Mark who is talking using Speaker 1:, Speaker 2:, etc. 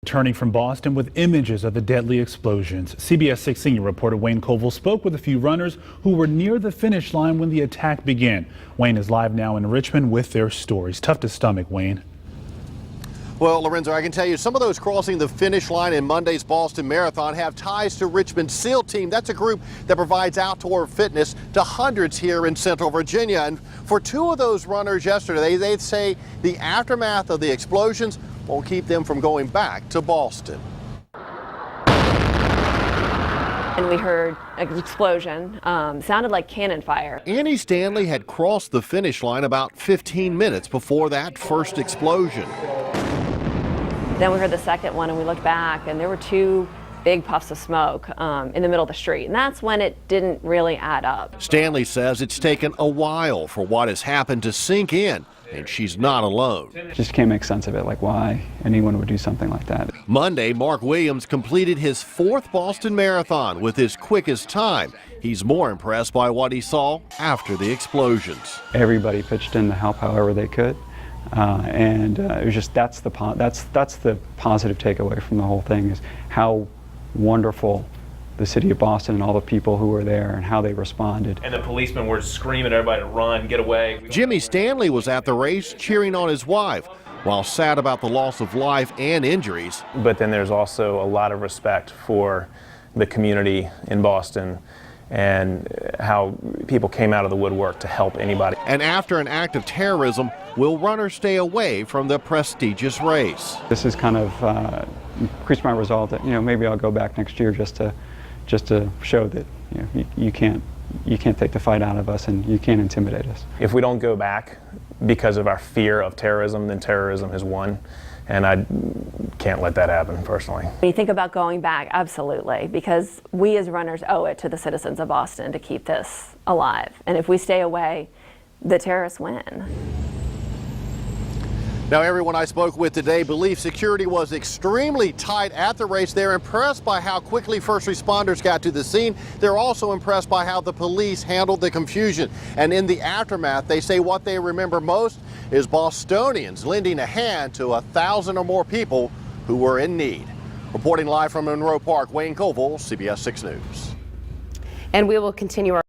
Speaker 1: Turning from Boston with images of the deadly explosions. CBS 6 senior reporter Wayne Koval spoke with a few runners who were near the finish line when the attack began. Wayne is live now in Richmond with their stories. Tough to stomach, Wayne.
Speaker 2: Well, Lorenzo, I can tell you some of those crossing the finish line in Monday's Boston Marathon have ties to Richmond SEAL Team. That's a group that provides outdoor fitness to hundreds here in Central Virginia. And for two of those runners yesterday, they say the aftermath of the explosions won't keep them from going back to Boston.
Speaker 3: And we heard an explosion, sounded like cannon fire.
Speaker 2: Annie Stanley had crossed the finish line about 15 minutes before that first explosion.
Speaker 3: Then we heard the second one and we looked back and there were two big puffs of smoke in the middle of the street. And that's when it didn't really add up.
Speaker 2: Stanley says it's taken a while for what has happened to sink in, and she's not alone.
Speaker 4: Just can't make sense of it, like why anyone would do something like that.
Speaker 2: Monday, Mark Williams completed his fourth Boston Marathon with his quickest time. He's more impressed by what he saw after the explosions.
Speaker 4: Everybody pitched in to help however they could. It was just that's the positive takeaway from the whole thing, is how wonderful the city of Boston and all the people who were there and how they responded.
Speaker 5: And the policemen were screaming at everybody to run, get away.
Speaker 2: Jimmy Stanley was at the race cheering on his wife, while sad about the loss of life and injuries.
Speaker 5: But then there's also a lot of respect for the community in Boston and how people came out of the woodwork to help anybody.
Speaker 2: And after an act of terrorism, will runners stay away from the prestigious race?
Speaker 4: This has kind of increased my resolve that, maybe I'll go back next year just to show that you can't take the fight out of us and you can't intimidate us.
Speaker 5: If we don't go back because of our fear of terrorism, then terrorism has won. And I can't let that happen, personally.
Speaker 3: When you think about going back, absolutely, because we as runners owe it to the citizens of Boston to keep this alive. And if we stay away, the terrorists win.
Speaker 2: Now, everyone I spoke with today believes security was extremely tight at the race. They're impressed by how quickly first responders got to the scene. They're also impressed by how the police handled the confusion. And in the aftermath, they say what they remember most is Bostonians lending a hand to 1,000 or more people who were in need. Reporting live from Monroe Park, Wayne Koval, CBS 6 News.
Speaker 6: And we will continue our